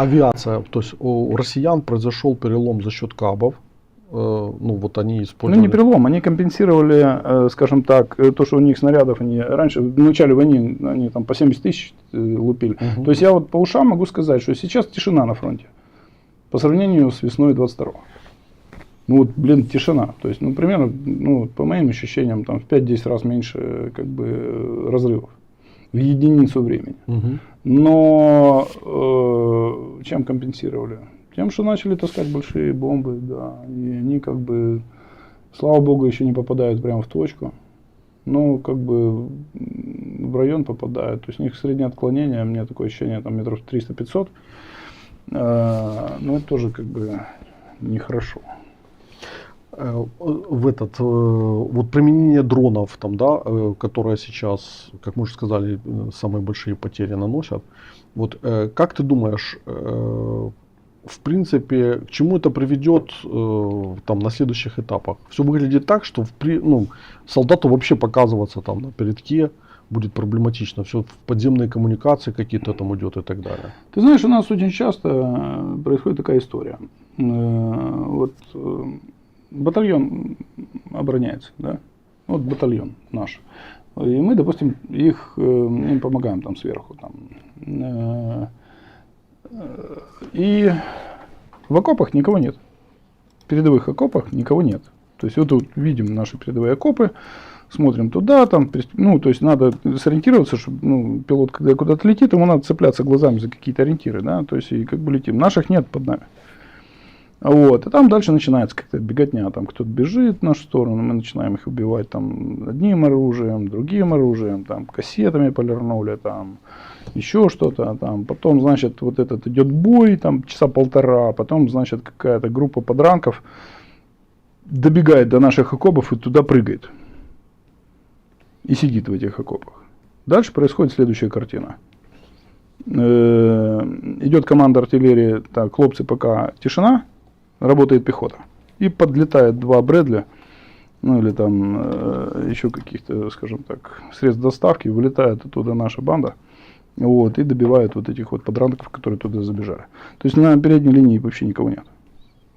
авиация, то есть у россиян произошел перелом за счет кабов. Ну вот они использовали. Ну не перелом, они компенсировали, скажем так, то, что у них снарядов, они раньше, в начале войны, они там по 70 тысяч лупили. То есть я вот по ушам могу сказать, что сейчас тишина на фронте. По сравнению с весной 22-го. Ну вот, блин, тишина. То есть, ну, примерно, ну, по моим ощущениям, там в 5-10 раз меньше, как бы, разрывов. В единицу времени. Но чем компенсировали? Тем, что начали таскать большие бомбы, да. И они, как бы, слава богу, еще не попадают прямо в точку. Но, как бы, в район попадают. То есть, у них среднее отклонение, у меня такое ощущение, там, метров 300-500. Но это тоже, как бы, нехорошо. Вот применение дронов, там, да, которые сейчас, как мы уже сказали, самые большие потери наносят. Вот как ты думаешь, в принципе, к чему это приведет там, на следующих этапах? Все выглядит так, что солдату вообще показываться там на передке будет проблематично. Все в подземные коммуникации какие-то там идет и так далее. Ты знаешь, у нас очень часто происходит такая история. Вот батальон обороняется, да? Вот батальон наш. И мы, допустим, им помогаем там сверху. Там. И в окопах никого нет. В передовых окопах никого нет. То есть вот тут видим наши передовые окопы, смотрим туда, там, ну, то есть надо сориентироваться, чтобы пилот, когда куда-то летит, ему надо цепляться глазами за какие-то ориентиры, да, то есть и как бы летим. Наших нет под нами. Вот, и там дальше начинается как-то беготня, там кто-то бежит в нашу сторону, мы начинаем их убивать там одним оружием, другим оружием, там кассетами полирнули, там еще что-то, там потом, значит, вот этот идет бой, там часа полтора, потом, значит, какая-то группа подранков добегает до наших окопов и туда прыгает. И сидит в этих окопах. Дальше происходит следующая картина. Идет команда артиллерии, так, хлопцы, пока тишина, работает пехота. И подлетает два Брэдли, ну или там еще каких-то, скажем так, средств доставки, вылетает оттуда наша банда, вот, и добивают вот этих вот подранков, которые туда забежали. То есть на передней линии вообще никого нет.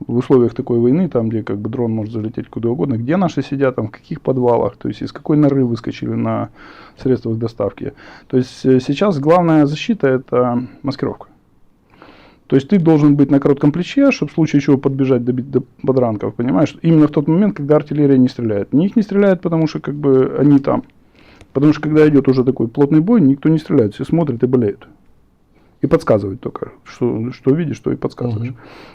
В условиях такой войны, там, где как бы дрон может залететь куда угодно, где наши сидят, там, в каких подвалах, то есть из какой норы выскочили на средствах доставки. То есть сейчас главная защита — это маскировка. То есть ты должен быть на коротком плече, чтобы в случае чего подбежать, добить до подранков, понимаешь? Именно в тот момент, когда артиллерия не стреляет. Них не стреляет, потому что как бы они там. Потому что когда идет уже такой плотный бой, никто не стреляет, все смотрят и болеют. И подсказывают только, что видишь, что и подсказываешь.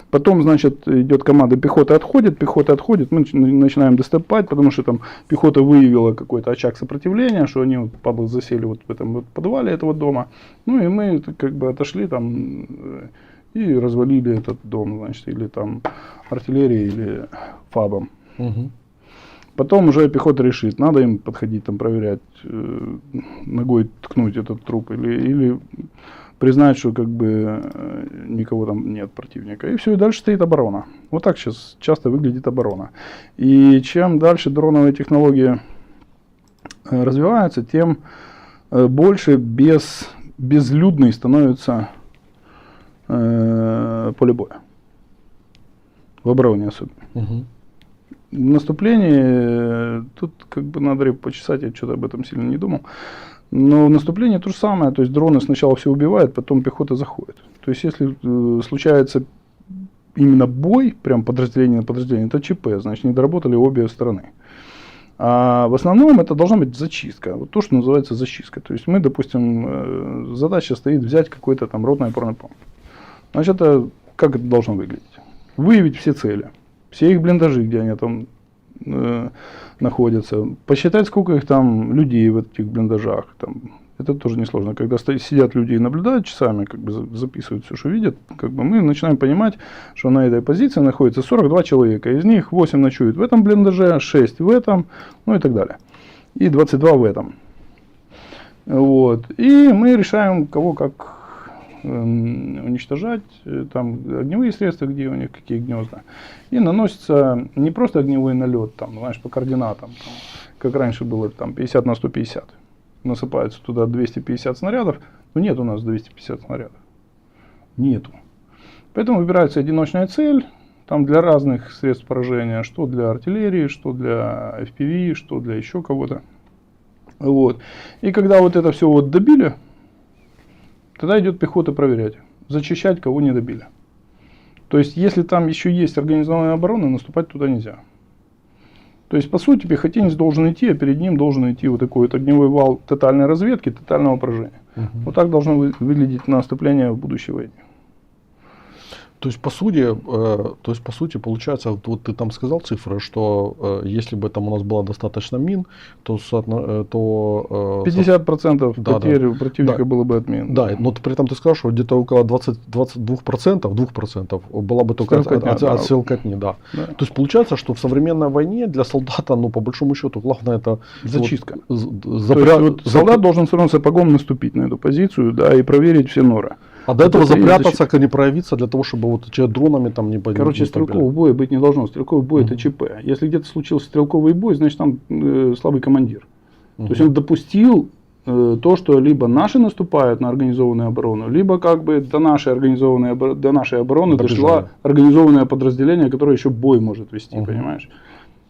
Потом, значит, идет команда, пехота отходит, мы начинаем доступать, потому что там пехота выявила какой-то очаг сопротивления, что они вот, падлы, засели вот в этом вот подвале этого дома. Ну и мы как бы отошли там и развалили этот дом, значит, или там артиллерией, или фабом. Потом уже пехота решит, надо им подходить, там проверять, ногой ткнуть этот труп, или признать, что как бы никого там нет противника. И все, и дальше стоит оборона. Вот так сейчас часто выглядит оборона. И чем дальше дроновые технологии развиваются, тем больше безлюдной становится поле боя. В обороне особенно. В наступлении, тут как бы надо репу почесать, я что-то об этом сильно не думал. Но в наступлении то же самое, то есть дроны сначала все убивают, потом пехота заходит. То есть если случается именно бой, прям подразделение на подразделение, это ЧП, значит не доработали обе стороны. А в основном это должна быть зачистка, вот то, что называется зачистка. То есть мы, допустим, задача стоит взять какой-то там ротный опорный пункт. Значит, как это должно выглядеть? Выявить все цели, все их блиндажи, где они там находятся, посчитать, сколько их там людей в этих блиндажах. Там, это тоже несложно. Когда сидят люди и наблюдают часами, как бы записывают все, что видят, как бы мы начинаем понимать, что на этой позиции находится 42 человека. Из них 8 ночуют в этом блиндаже, 6 в этом, ну и так далее. И 22 в этом. Вот. И мы решаем, кого как уничтожать, там огневые средства, где у них какие гнезда. И наносится не просто огневой налет, там, знаешь, по координатам, там, как раньше было, там 50 на 150. Насыпается туда 250 снарядов, но нет у нас 250 снарядов. Нету. Поэтому выбирается одиночная цель, там для разных средств поражения, что для артиллерии, что для FPV, что для еще кого-то. Вот. И когда вот это все вот добили, тогда идет пехота проверять, зачищать, кого не добили. То есть, если там еще есть организованная оборона, наступать туда нельзя. То есть, по сути, пехотинец должен идти, а перед ним должен идти вот такой вот огневой вал тотальной разведки, тотального поражения. Вот так должно выглядеть наступление в будущей войне. То есть, по сути, получается, вот ты там сказал цифры, что если бы там у нас было достаточно мин, то 50% да, потерь да. у противника Да. было бы от мин. Да, но при этом ты сказал, что где-то около 2% была бы только Стрелкотня, от да. стрелкотни, да. Да. То есть получается, что в современной войне для солдата, ну, по большому счету, главное это Зачистка. вот, То есть, вот солдат должен все равно сапогом наступить на эту позицию, да, и проверить все норы. А до этого это и запрятаться, как не проявиться, для того, чтобы вот эти дронами там не поднять. Короче, стрелкового боя быть не должно. Стрелковый бой это ЧП. Если где-то случился стрелковый бой, значит там слабый командир. То есть он допустил то, что либо наши наступают на организованную оборону, либо как бы до нашей обороны дошло организованное подразделение, которое еще бой может вести, понимаешь?